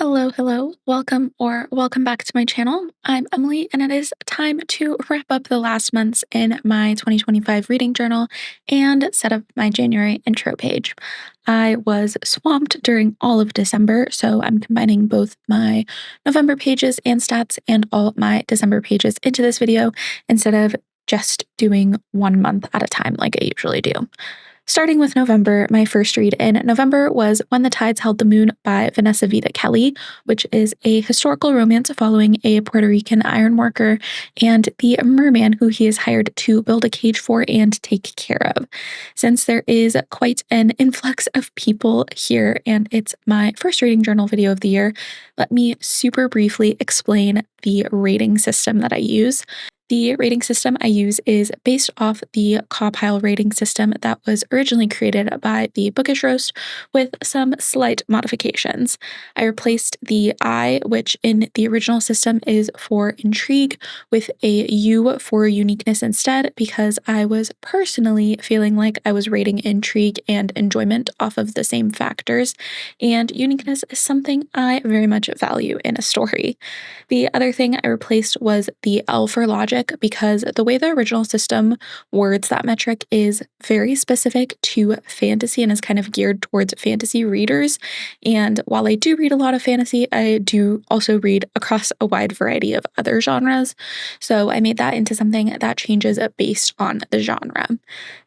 Hello. Welcome back to my channel. I'm Emily, and it is time to wrap up the last months in my 2025 reading journal and set up my January intro page. I was swamped during all of December, so I'm combining both my November pages and stats and all my December pages into this video instead of just doing 1 month at a time like I usually do. Starting with November, my first read in November was When the Tides Held the Moon by Vanessa Vida Kelly, which is a historical romance following a Puerto Rican iron worker and the merman who he is hired to build a cage for and take care of. Since there is quite an influx of people here and it's my first reading journal video of the year, let me super briefly explain the rating system that I use. The rating system I use is based off the CAWPILE rating system that was originally created by the Bookish Roast with some slight modifications. I replaced the I, which in the original system is for intrigue, with a U for uniqueness instead, because I was personally feeling like I was rating intrigue and enjoyment off of the same factors, and uniqueness is something I very much value in a story. The other thing I replaced was the L for logic, because the way the original system words that metric is very specific to fantasy and is kind of geared towards fantasy readers. And while I do read a lot of fantasy, I do also read across a wide variety of other genres. So I made that into something that changes based on the genre.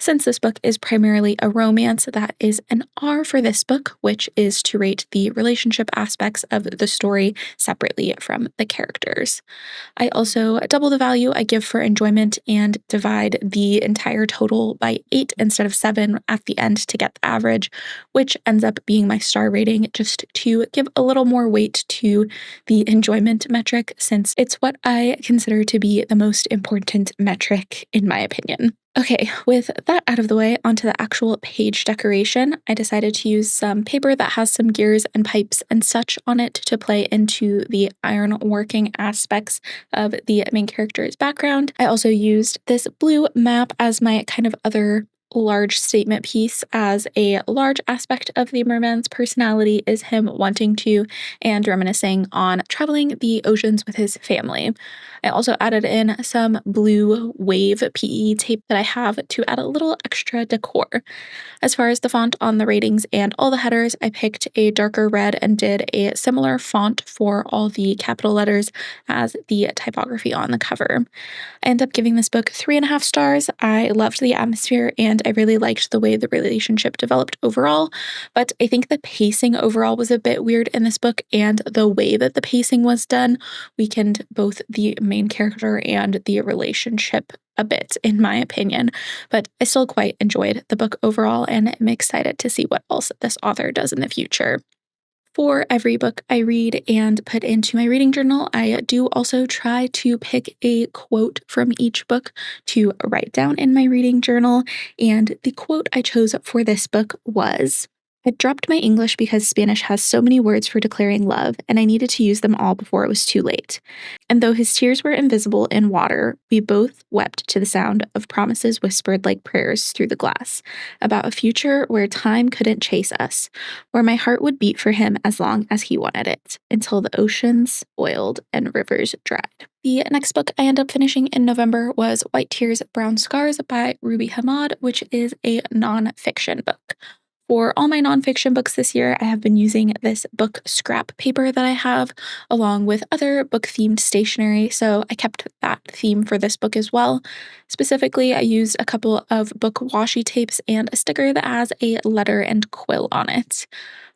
Since this book is primarily a romance, that is an R for this book, which is to rate the relationship aspects of the story separately from the characters. I also double the value I give for enjoyment and divide the entire total by 8 instead of 7 at the end to get the average, which ends up being my star rating, just to give a little more weight to the enjoyment metric, since it's what I consider to be the most important metric in my opinion. Okay, with that out of the way, onto the actual page decoration. I decided to use some paper that has some gears and pipes and such on it to play into the iron working aspects of the main character's background. I also used this blue map as my kind of other large statement piece, as a large aspect of the merman's personality is him wanting to and reminiscing on traveling the oceans with his family. I also added in some blue wave PE tape that I have to add a little extra decor. As far as the font on the ratings and all the headers, I picked a darker red and did a similar font for all the capital letters as the typography on the cover. I ended up giving this book 3.5 stars. I loved the atmosphere and I really liked the way the relationship developed overall, but I think the pacing overall was a bit weird in this book, and the way that the pacing was done weakened both the main character and the relationship a bit, in my opinion, but I still quite enjoyed the book overall, and I'm excited to see what else this author does in the future. For every book I read and put into my reading journal, I do also try to pick a quote from each book to write down in my reading journal, and the quote I chose for this book was, "I dropped my English because Spanish has so many words for declaring love, and I needed to use them all before it was too late. And though his tears were invisible in water, we both wept to the sound of promises whispered like prayers through the glass, about a future where time couldn't chase us, where my heart would beat for him as long as he wanted it, until the oceans boiled and rivers dried." The next book I ended up finishing in November was White Tears, Brown Scars by Ruby Hamad, which is a nonfiction book. For all my nonfiction books this year, I have been using this book scrap paper that I have, along with other book-themed stationery, so I kept that theme for this book as well. Specifically, I used a couple of book washi tapes and a sticker that has a letter and quill on it.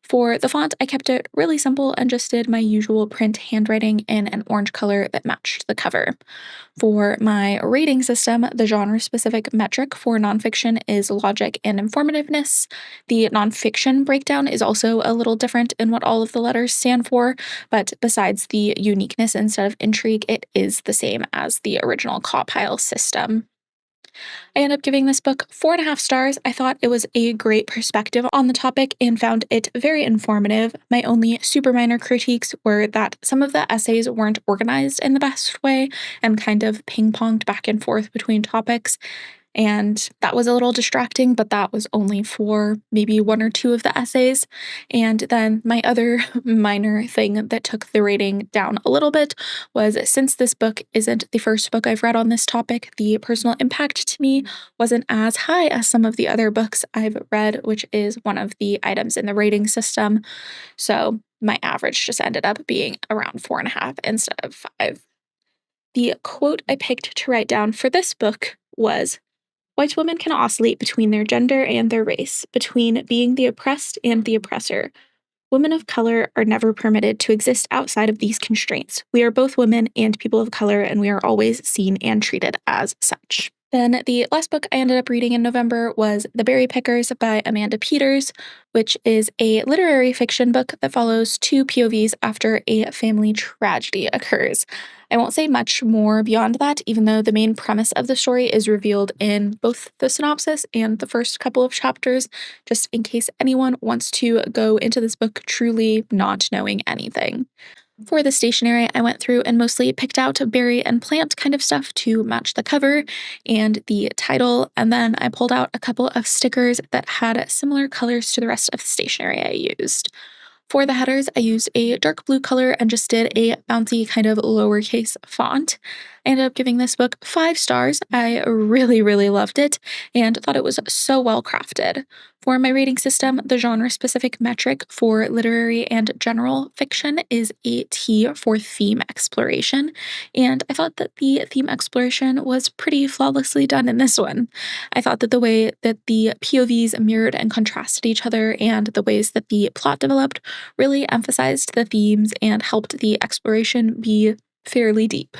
For the font, I kept it really simple and just did my usual print handwriting in an orange color that matched the cover. For my rating system, the genre-specific metric for nonfiction is logic and informativeness. The nonfiction breakdown is also a little different in what all of the letters stand for, but besides the uniqueness instead of intrigue, it is the same as the original CAWPILE system. I ended up giving this book 4.5 stars. I thought it was a great perspective on the topic and found it very informative. My only super minor critiques were that some of the essays weren't organized in the best way and kind of ping-ponged back and forth between topics. And that was a little distracting, but that was only for maybe one or two of the essays. And then my other minor thing that took the rating down a little bit was, since this book isn't the first book I've read on this topic, the personal impact to me wasn't as high as some of the other books I've read, which is one of the items in the rating system. So my average just ended up being around 4.5 instead of 5. The quote I picked to write down for this book was, "White women can oscillate between their gender and their race, between being the oppressed and the oppressor. Women of color are never permitted to exist outside of these constraints. We are both women and people of color, and we are always seen and treated as such." Then the last book I ended up reading in November was The Berry Pickers by Amanda Peters, which is a literary fiction book that follows two POVs after a family tragedy occurs. I won't say much more beyond that, even though the main premise of the story is revealed in both the synopsis and the first couple of chapters, just in case anyone wants to go into this book truly not knowing anything. For the stationery, I went through and mostly picked out berry and plant kind of stuff to match the cover and the title, and then I pulled out a couple of stickers that had similar colors to the rest of the stationery I used. For the headers, I used a dark blue color and just did a bouncy kind of lowercase font. I ended up giving this book 5 stars. I really, really loved it and thought it was so well crafted. For my rating system, the genre-specific metric for literary and general fiction is a T for theme exploration, and I thought that the theme exploration was pretty flawlessly done in this one. I thought that the way that the POVs mirrored and contrasted each other and the ways that the plot developed really emphasized the themes and helped the exploration be fairly deep.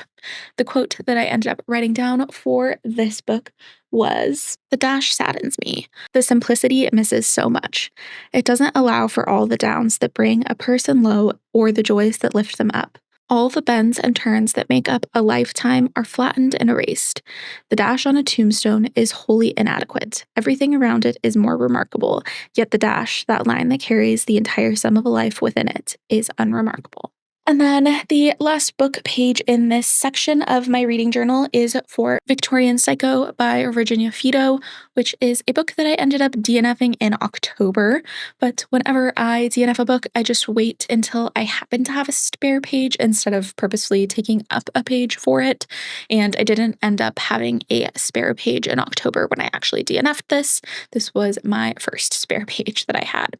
The quote that I ended up writing down for this book was, "The dash saddens me. The simplicity it misses so much. It doesn't allow for all the downs that bring a person low or the joys that lift them up. All the bends and turns that make up a lifetime are flattened and erased. The dash on a tombstone is wholly inadequate. Everything around it is more remarkable, yet the dash, that line that carries the entire sum of a life within it, is unremarkable." And then the last book page in this section of my reading journal is for Victorian Psycho by Virginia Fido, which is a book that I ended up DNFing in October. But whenever I DNF a book, I just wait until I happen to have a spare page instead of purposely taking up a page for it. And I didn't end up having a spare page in October when I actually DNF'd this. This was my first spare page that I had.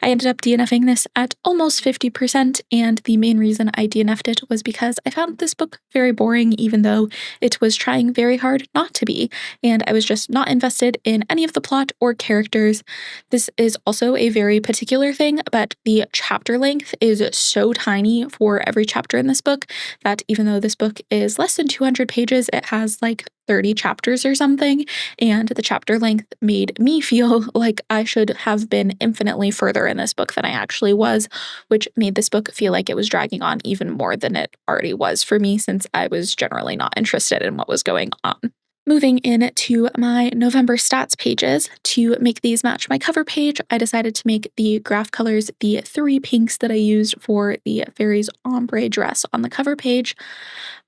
I ended up DNFing this at almost 50%, and the main reason I DNF'd it was because I found this book very boring, even though it was trying very hard not to be, and I was just not invested in any of the plot or characters. This is also a very particular thing, but the chapter length is so tiny for every chapter in this book that even though this book is less than 200 pages, it has like 30 chapters or something, and the chapter length made me feel like I should have been infinitely further in this book than I actually was, which made this book feel like it was dragging on even more than it already was for me, since I was generally not interested in what was going on. Moving into my November stats pages, to make these match my cover page, I decided to make the graph colors the 3 pinks that I used for the fairy's ombre dress on the cover page.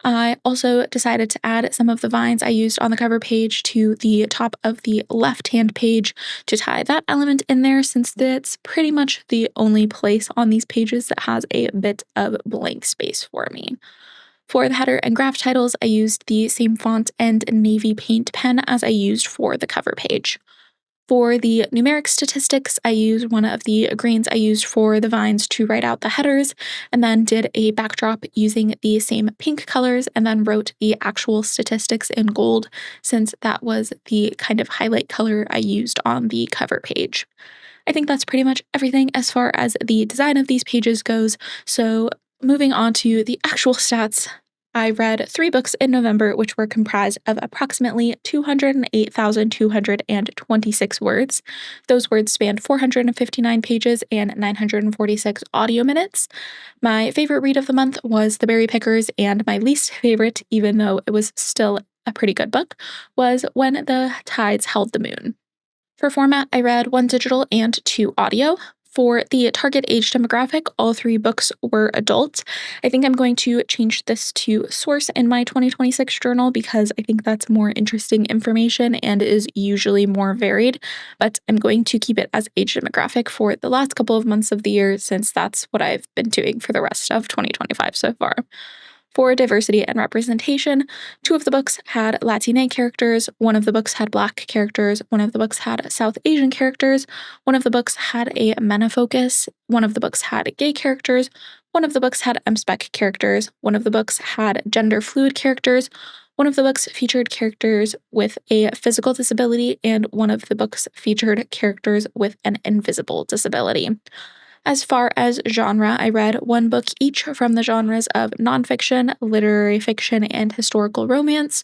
I also decided to add some of the vines I used on the cover page to the top of the left-hand page to tie that element in there, since that's pretty much the only place on these pages that has a bit of blank space for me. For the header and graph titles, I used the same font and navy paint pen as I used for the cover page. For the numeric statistics, I used one of the greens I used for the vines to write out the headers, and then did a backdrop using the same pink colors, and then wrote the actual statistics in gold, since that was the kind of highlight color I used on the cover page. I think that's pretty much everything as far as the design of these pages goes, so moving on to the actual stats, I read 3 books in November, which were comprised of approximately 208,226 words. Those words spanned 459 pages and 946 audio minutes. My favorite read of the month was The Berry Pickers, and my least favorite, even though it was still a pretty good book, was When the Tides Held the Moon. For format, I read 1 digital and 2 audio. For the target age demographic, all three books were adult. I think I'm going to change this to source in my 2026 journal because I think that's more interesting information and is usually more varied, but I'm going to keep it as age demographic for the last couple of months of the year since that's what I've been doing for the rest of 2025 so far. For diversity and representation, two of the books had Latina characters, one of the books had Black characters, one of the books had South Asian characters, one of the books had a MENA focus, one of the books had gay characters, one of the books had MSpec characters, one of the books had gender fluid characters, one of the books featured characters with a physical disability, and one of the books featured characters with an invisible disability. As far as genre, I read one book each from the genres of nonfiction, literary fiction, and historical romance.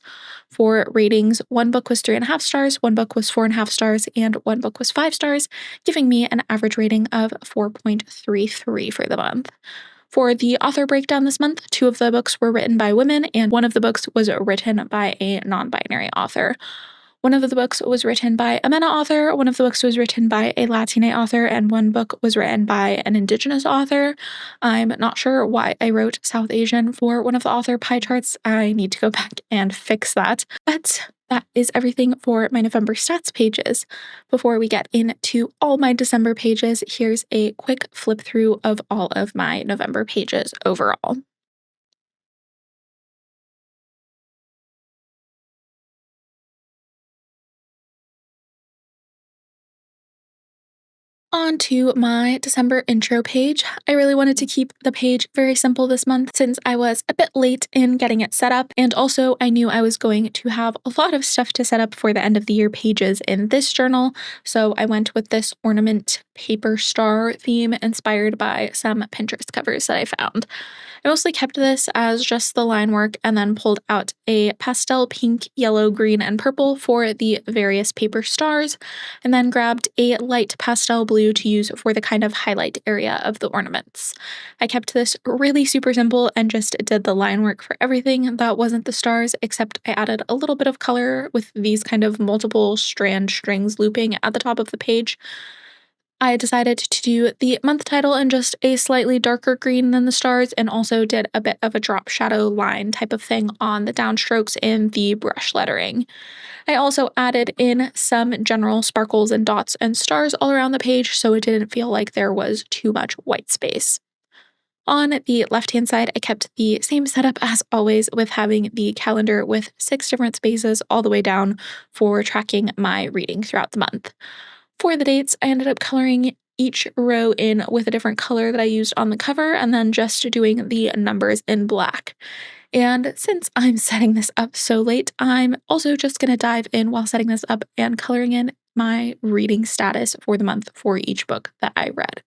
For ratings, one book was 3.5 stars, one book was 4.5 stars, and one book was 5 stars, giving me an average rating of 4.33 for the month. For the author breakdown this month, two of the books were written by women, and one of the books was written by a non-binary author. One of the books was written by a MENA author, one of the books was written by a Latina author, and one book was written by an Indigenous author. I'm not sure why I wrote South Asian for one of the author pie charts. I need to go back and fix that. But that is everything for my November stats pages. Before we get into all my December pages, here's a quick flip through of all of my November pages overall. On to my December intro page. I really wanted to keep the page very simple this month since I was a bit late in getting it set up, and also I knew I was going to have a lot of stuff to set up for the end of the year pages in this journal, so I went with this ornament paper star theme inspired by some Pinterest covers that I found. I mostly kept this as just the line work and then pulled out a pastel pink, yellow, green, and purple for the various paper stars, and then grabbed a light pastel blue to use for the kind of highlight area of the ornaments. I kept this really super simple and just did the line work for everything that wasn't the stars, except I added a little bit of color with these kind of multiple strand strings looping at the top of the page. I decided to do the month title in just a slightly darker green than the stars, and also did a bit of a drop shadow line type of thing on the downstrokes in the brush lettering. I also added in some general sparkles and dots and stars all around the page so it didn't feel like there was too much white space. On the left-hand side, I kept the same setup as always with having the calendar with 6 different spaces all the way down for tracking my reading throughout the month. For the dates, I ended up coloring each row in with a different color that I used on the cover and then just doing the numbers in black. And since I'm setting this up so late, I'm also just going to dive in while setting this up and coloring in my reading status for the month for each book that I read.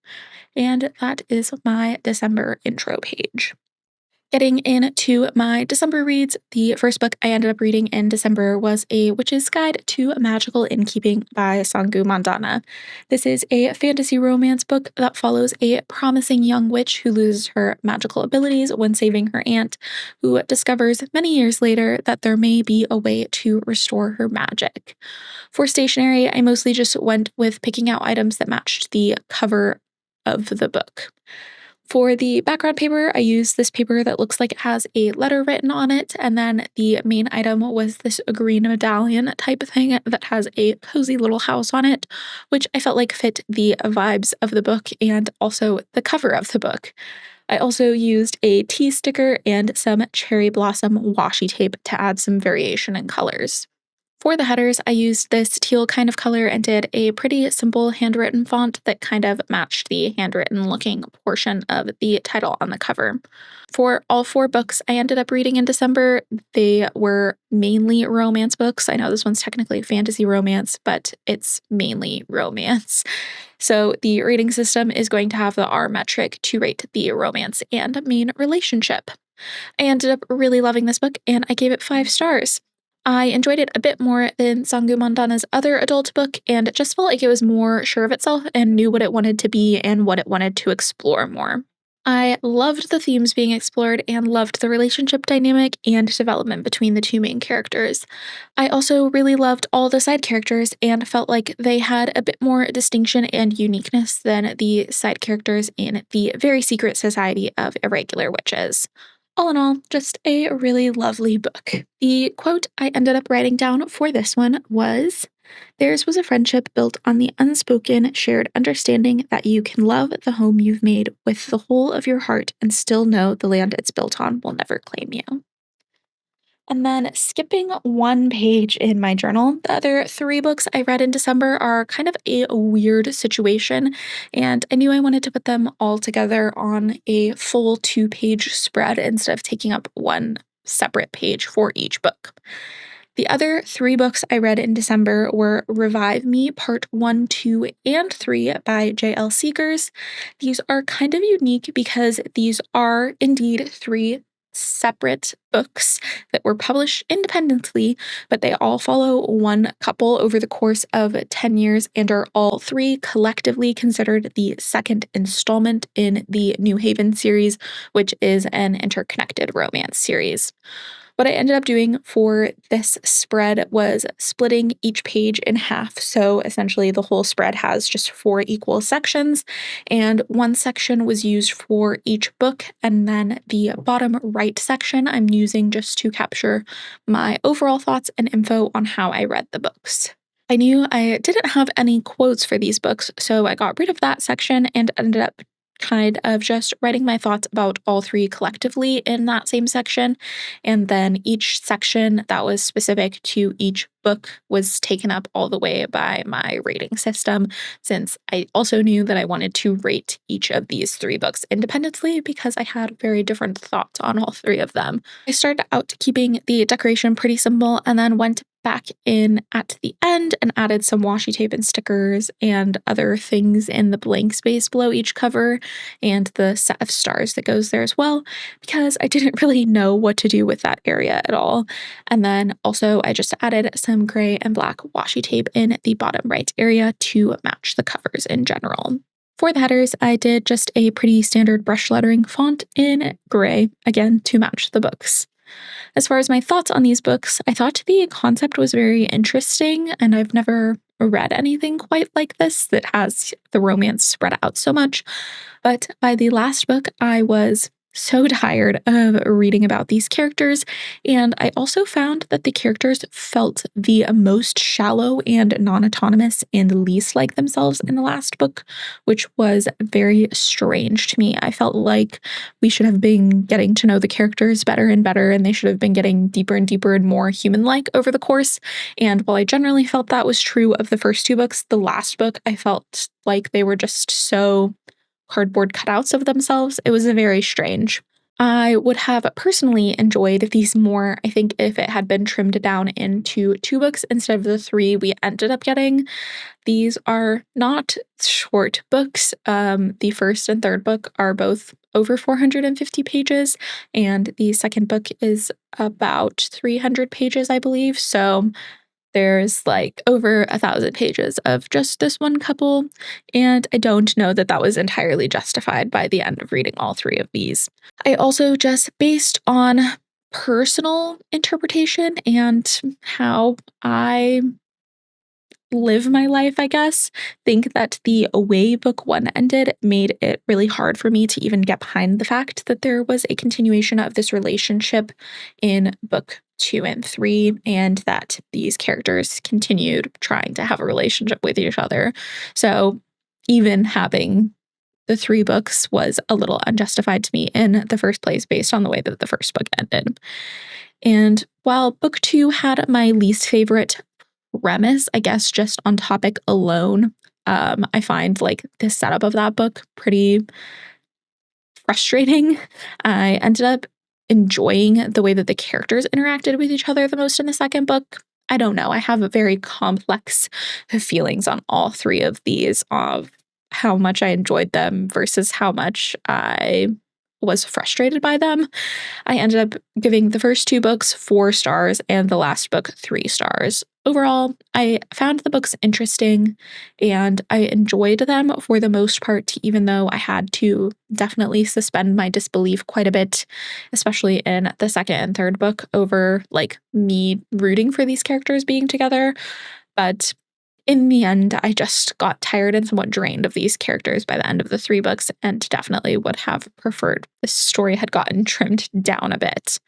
And that is my December intro page. Getting into my December reads, the first book I ended up reading in December was A Witch's Guide to Magical Innkeeping by Sangu Mandana. This is a fantasy romance book that follows a promising young witch who loses her magical abilities when saving her aunt, who discovers many years later that there may be a way to restore her magic. For stationery, I mostly just went with picking out items that matched the cover of the book. For the background paper, I used this paper that looks like it has a letter written on it, and then the main item was this green medallion type of thing that has a cozy little house on it, which I felt like fit the vibes of the book and also the cover of the book. I also used a tea sticker and some cherry blossom washi tape to add some variation in colors. For the headers, I used this teal kind of color and did a pretty simple handwritten font that kind of matched the handwritten looking portion of the title on the cover. For all 4 books I ended up reading in December, they were mainly romance books. I know this one's technically fantasy romance, but it's mainly romance. So the rating system is going to have the R metric to rate the romance and main relationship. I ended up really loving this book and I gave it 5 stars. I enjoyed it a bit more than Sangu Mandana's other adult book and just felt like it was more sure of itself and knew what it wanted to be and what it wanted to explore more. I loved the themes being explored and loved the relationship dynamic and development between the two main characters. I also really loved all the side characters and felt like they had a bit more distinction and uniqueness than the side characters in the very secret society of irregular witches. All in all, just a really lovely book. The quote I ended up writing down for this one was, "Theirs was a friendship built on the unspoken, shared understanding that you can love the home you've made with the whole of your heart and still know the land it's built on will never claim you." And then skipping one page in my journal, the other three books I read in December are kind of a weird situation, and I knew I wanted to put them all together on a full 2-page spread instead of taking up one separate page for each book. The other three books I read in December were Revive Me, Part 1, 2, and 3 by J.L. Seekers. These are kind of unique because these are indeed three separate books that were published independently, but they all follow one couple over the course of 10 years and are all three collectively considered the second installment in the New Haven series, which is an interconnected romance series. What I ended up doing for this spread was splitting each page in half. So essentially, the whole spread has just 4 equal sections, and one section was used for each book. And then the bottom right section I'm using just to capture my overall thoughts and info on how I read the books. I knew I didn't have any quotes for these books, so I got rid of that section and ended up kind of just writing my thoughts about all three collectively in that same section. And then each section that was specific to each book was taken up all the way by my rating system, since I also knew that I wanted to rate each of these three books independently because I had very different thoughts on all three of them. I started out keeping the decoration pretty simple and then went back in at the end and added some washi tape and stickers and other things in the blank space below each cover and the set of stars that goes there as well, because I didn't really know what to do with that area at all. And then also I just added some gray and black washi tape in the bottom right area to match the covers in general. For the headers, I did just a pretty standard brush lettering font in gray, again, to match the books. As far as my thoughts on these books, I thought the concept was very interesting, and I've never read anything quite like this that has the romance spread out so much. But by the last book, I was so tired of reading about these characters, and I also found that the characters felt the most shallow and non-autonomous and least like themselves in the last book, which was very strange to me. I felt like we should have been getting to know the characters better and better, and they should have been getting deeper and deeper and more human-like over the course. And while I generally felt that was true of the first two books, the last book I felt like they were just so cardboard cutouts of themselves. It was very strange. I would have personally enjoyed these more, I think, if it had been trimmed down into 2 books instead of the 3 we ended up getting. These are not short books. The first and third book are both over 450 pages, and the second book is about 300 pages, I believe. So there's like over 1,000 pages of just this one couple, and I don't know that that was entirely justified by the end of reading all three of these. I also, just based on personal interpretation and how I live my life, I guess, think that the way book one ended made it really hard for me to even get behind the fact that there was a continuation of this relationship in book 2 and 3, and that these characters continued trying to have a relationship with each other. So even having the 3 books was a little unjustified to me in the first place based on the way that the first book ended. And while book 2 had my least favorite premise, I guess, just on topic alone, I find like the setup of that book pretty frustrating. I ended up enjoying the way that the characters interacted with each other the most in the second book. I don't know. I have a very complex feelings on all 3 of these, of how much I enjoyed them versus how much I was frustrated by them. I ended up giving the first two books 4 stars and the last book 3 stars. Overall, I found the books interesting and I enjoyed them for the most part, even though I had to definitely suspend my disbelief quite a bit, especially in the second and third book over like me rooting for these characters being together. But in the end, I just got tired and somewhat drained of these characters by the end of the 3 books and definitely would have preferred the story had gotten trimmed down a bit.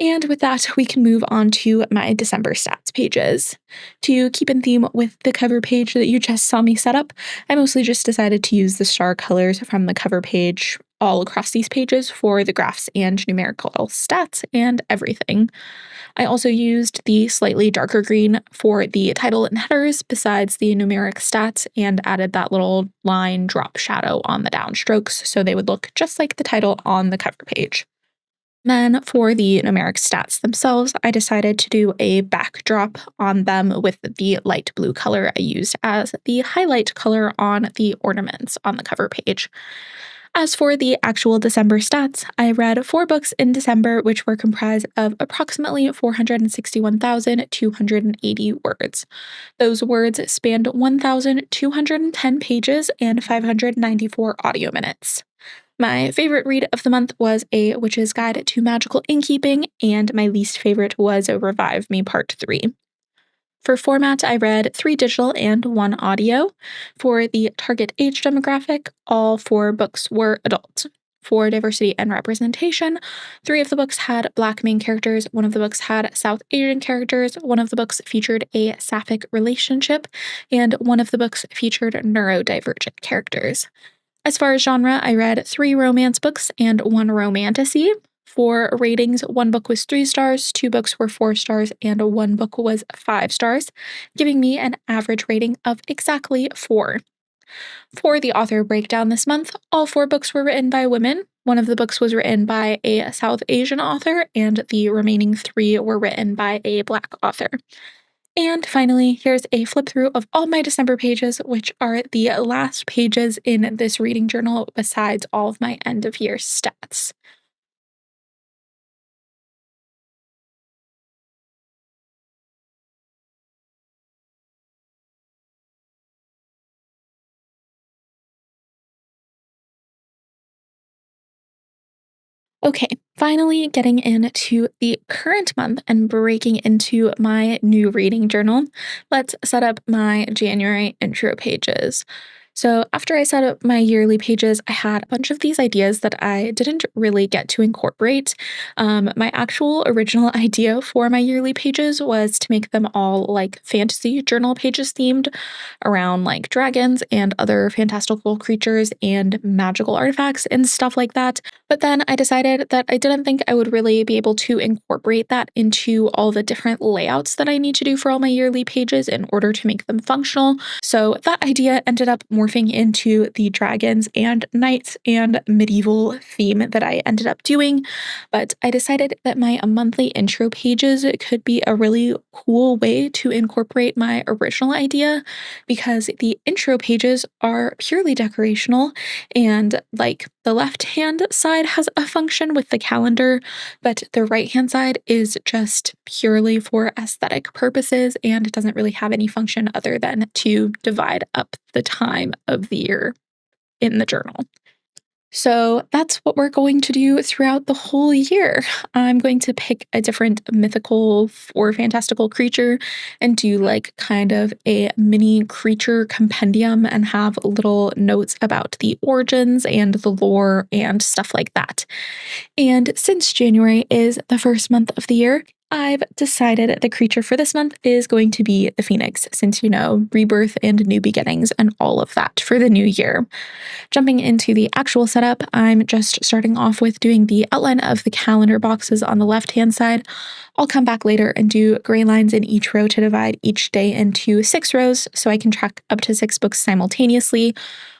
And with that, we can move on to my December stats pages. To keep in theme with the cover page that you just saw me set up, I mostly just decided to use the star colors from the cover page all across these pages for the graphs and numerical stats and everything. I also used the slightly darker green for the title and headers besides the numeric stats and added that little line drop shadow on the downstrokes so they would look just like the title on the cover page. Then for the numeric stats themselves, I decided to do a backdrop on them with the light blue color I used as the highlight color on the ornaments on the cover page. As for the actual December stats, I read 4 books in December, which were comprised of approximately 461,280 words. Those words spanned 1,210 pages and 594 audio minutes. My favorite read of the month was A Witch's Guide to Magical Innkeeping, and my least favorite was Revive Me Part 3. For format, I read 3 digital and 1 audio. For the target age demographic, all 4 books were adult. For diversity and representation, 3 of the books had Black main characters, 1 of the books had South Asian characters, 1 of the books featured a sapphic relationship, and 1 of the books featured neurodivergent characters. As far as genre, I read 3 romance books and 1 romantasy. For ratings, 1 book was 3 stars, 2 books were 4 stars, and 1 book was 5 stars, giving me an average rating of exactly 4. For the author breakdown this month, all 4 books were written by women. 1 of the books was written by a South Asian author, and the remaining 3 were written by a Black author. And finally, here's a flip through of all my December pages, which are the last pages in this reading journal besides all of my end of year stats. Okay, finally getting into the current month and breaking into my new reading journal, let's set up my January intro pages. So, after I set up my yearly pages, I had a bunch of these ideas that I didn't really get to incorporate. My actual original idea for my yearly pages was to make them all like fantasy journal pages themed around like dragons and other fantastical creatures and magical artifacts and stuff like that. But then I decided that I didn't think I would really be able to incorporate that into all the different layouts that I need to do for all my yearly pages in order to make them functional. So that idea ended up morphing into the dragons and knights and medieval theme that I ended up doing. But I decided that my monthly intro pages could be a really cool way to incorporate my original idea because the intro pages are purely decorational and like the left hand side has a function with the calendar, but the right hand side is just purely for aesthetic purposes and it doesn't really have any function other than to divide up the time of the year in the journal. So that's what we're going to do throughout the whole year. I'm going to pick a different mythical or fantastical creature and do like kind of a mini creature compendium and have little notes about the origins and the lore and stuff like that. And since January is the first month of the year, I've decided the creature for this month is going to be the Phoenix, since rebirth and new beginnings and all of that for the new year. Jumping into the actual setup, I'm just starting off with doing the outline of the calendar boxes on the left-hand side. I'll come back later and do gray lines in each row to divide each day into 6 rows so I can track up to 6 books simultaneously,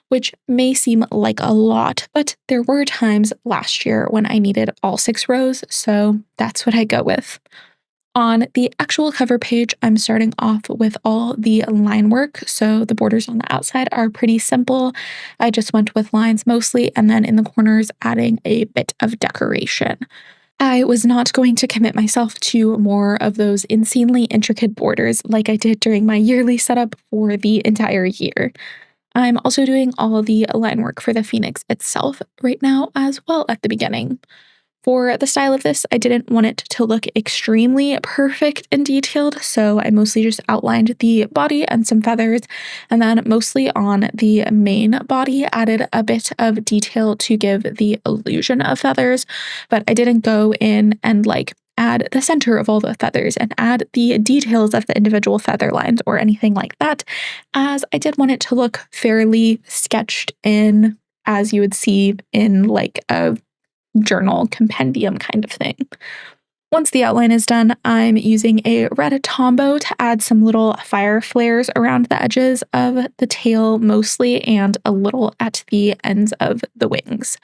which may seem like a lot, but there were times last year when I needed all 6 rows, so that's what I go with. On the actual cover page, I'm starting off with all the line work. So the borders on the outside are pretty simple. I just went with lines mostly, and then in the corners, adding a bit of decoration. I was not going to commit myself to more of those insanely intricate borders like I did during my yearly setup for the entire year. I'm also doing all of the line work for the Phoenix itself right now as well at the beginning. For the style of this, I didn't want it to look extremely perfect and detailed, so I mostly just outlined the body and some feathers, and then mostly on the main body, added a bit of detail to give the illusion of feathers, but I didn't go in and add the center of all the feathers and add the details of the individual feather lines or anything like that, as I did want it to look fairly sketched in, as you would see in a journal compendium kind of thing. Once the outline is done, I'm using a red Tombow to add some little fire flares around the edges of the tail mostly and a little at the ends of the wings.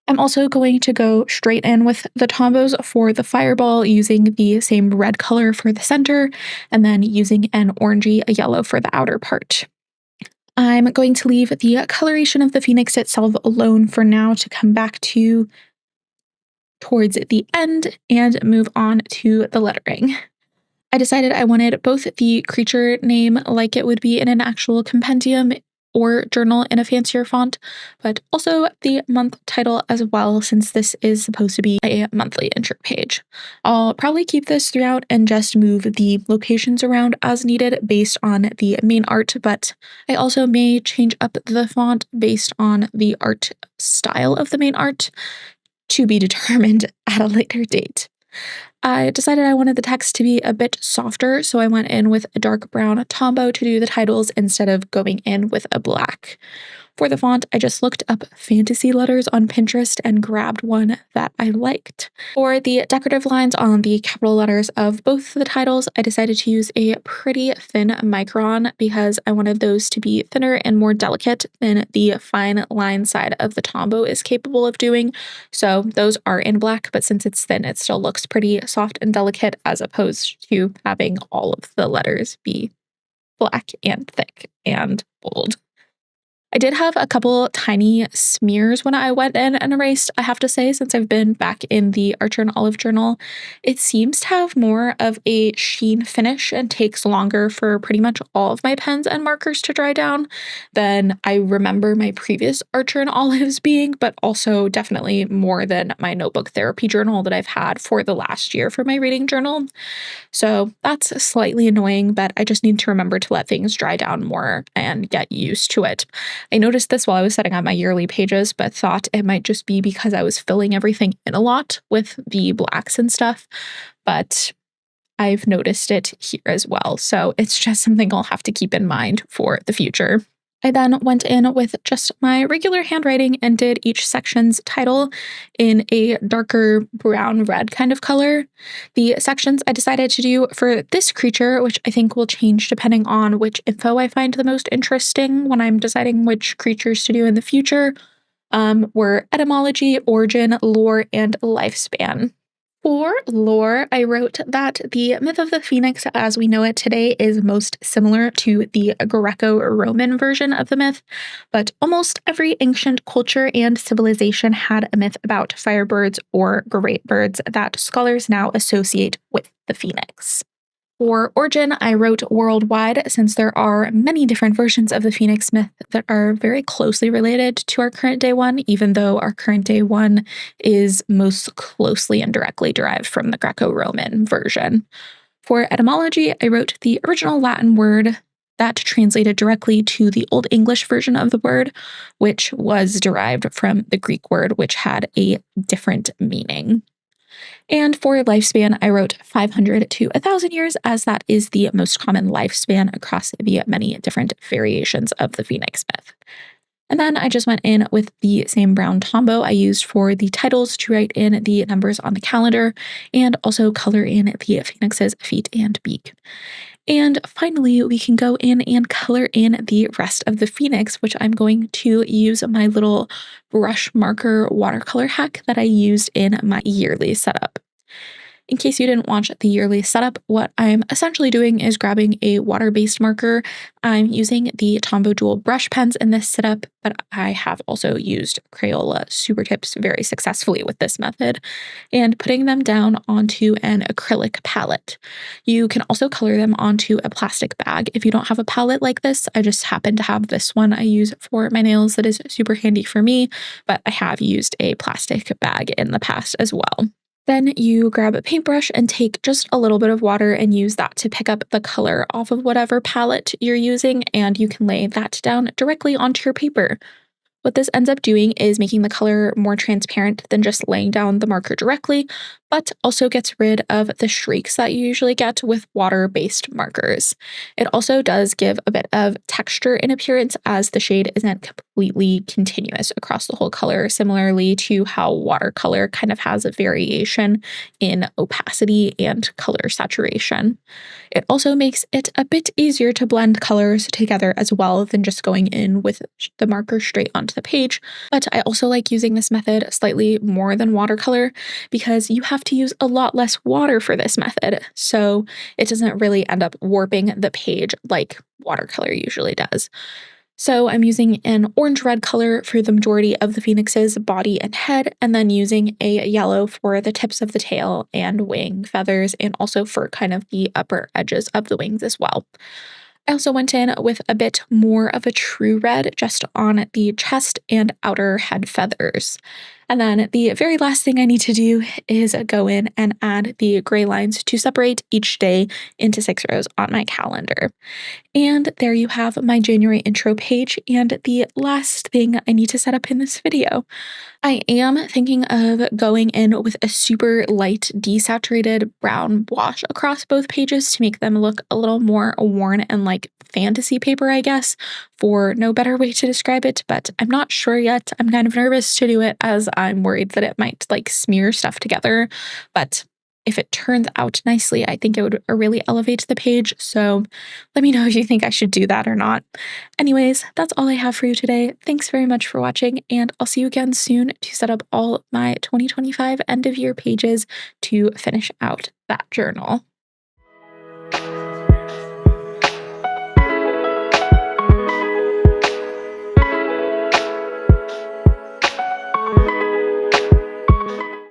I'm also going to go straight in with the Tombows for the fireball using the same red color for the center and then using an orangey, a yellow for the outer part. I'm going to leave the coloration of the Phoenix itself alone for now to come back to towards the end and move on to the lettering. I decided I wanted both the creature name like it would be in an actual compendium or journal in a fancier font, but also the month title as well, since this is supposed to be a monthly intro page. I'll probably keep this throughout and just move the locations around as needed based on the main art, but I also may change up the font based on the art style of the main art, to be determined at a later date. I decided I wanted the text to be a bit softer, so I went in with a dark brown Tombow to do the titles instead of going in with a black. For the font, I just looked up fantasy letters on Pinterest and grabbed one that I liked. For the decorative lines on the capital letters of both the titles, I decided to use a pretty thin micron because I wanted those to be thinner and more delicate than the fine line side of the Tombow is capable of doing. So those are in black, but since it's thin, it still looks pretty soft and delicate as opposed to having all of the letters be black and thick and bold. I did have a couple tiny smears when I went in and erased, I have to say, since I've been back in the Archer and Olive journal. It seems to have more of a sheen finish and takes longer for pretty much all of my pens and markers to dry down than I remember my previous Archer and Olives being, but also definitely more than my notebook therapy journal that I've had for the last year for my reading journal. So that's slightly annoying, but I just need to remember to let things dry down more and get used to it. I noticed this while I was setting up my yearly pages, but thought it might just be because I was filling everything in a lot with the blacks and stuff, but I've noticed it here as well. So it's just something I'll have to keep in mind for the future. I then went in with just my regular handwriting and did each section's title in a darker brown red kind of color. The sections I decided to do for this creature, which I think will change depending on which info I find the most interesting when I'm deciding which creatures to do in the future, were etymology, origin, lore, and lifespan. For lore, I wrote that the myth of the Phoenix as we know it today is most similar to the Greco-Roman version of the myth, but almost every ancient culture and civilization had a myth about firebirds or great birds that scholars now associate with the Phoenix. For origin, I wrote worldwide since there are many different versions of the Phoenix myth that are very closely related to our current day one, even though our current day one is most closely and directly derived from the Greco-Roman version. For etymology, I wrote the original Latin word that translated directly to the Old English version of the word, which was derived from the Greek word, which had a different meaning. And for lifespan, I wrote 500 to 1,000 years, as that is the most common lifespan across the many different variations of the Phoenix myth. And then I just went in with the same brown Tombow I used for the titles to write in the numbers on the calendar and also color in the Phoenix's feet and beak. And finally, we can go in and color in the rest of the Phoenix, which I'm going to use my little brush marker watercolor hack that I used in my yearly setup. In case you didn't watch the yearly setup, what I'm essentially doing is grabbing a water-based marker. I'm using the Tombow Dual brush pens in this setup, but I have also used Crayola Super Tips very successfully with this method, and putting them down onto an acrylic palette. You can also color them onto a plastic bag. If you don't have a palette like this, I just happen to have this one I use for my nails that is super handy for me, but I have used a plastic bag in the past as well. Then you grab a paintbrush and take just a little bit of water and use that to pick up the color off of whatever palette you're using, and you can lay that down directly onto your paper. What this ends up doing is making the color more transparent than just laying down the marker directly, but also gets rid of the streaks that you usually get with water-based markers. It also does give a bit of texture in appearance, as the shade isn't completely continuous across the whole color, similarly to how watercolor kind of has a variation in opacity and color saturation. It also makes it a bit easier to blend colors together as well than just going in with the marker straight onto the page. But I also like using this method slightly more than watercolor because you have to use a lot less water for this method, so it doesn't really end up warping the page like watercolor usually does. So I'm using an orange-red color for the majority of the phoenix's body and head, and then using a yellow for the tips of the tail and wing feathers, and also for kind of the upper edges of the wings as well. I also went in with a bit more of a true red just on the chest and outer head feathers. And then the very last thing I need to do is go in and add the gray lines to separate each day into 6 rows on my calendar. And there you have my January intro page and the last thing I need to set up in this video. I am thinking of going in with a super light desaturated brown wash across both pages to make them look a little more worn and like fantasy paper, I guess, for no better way to describe it, but I'm not sure yet. I'm kind of nervous to do it as I'm worried that it might like smear stuff together, but if it turns out nicely, I think it would really elevate the page. So let me know if you think I should do that or not. Anyways, that's all I have for you today. Thanks very much for watching, and I'll see you again soon to set up all my 2025 end of year pages to finish out that journal.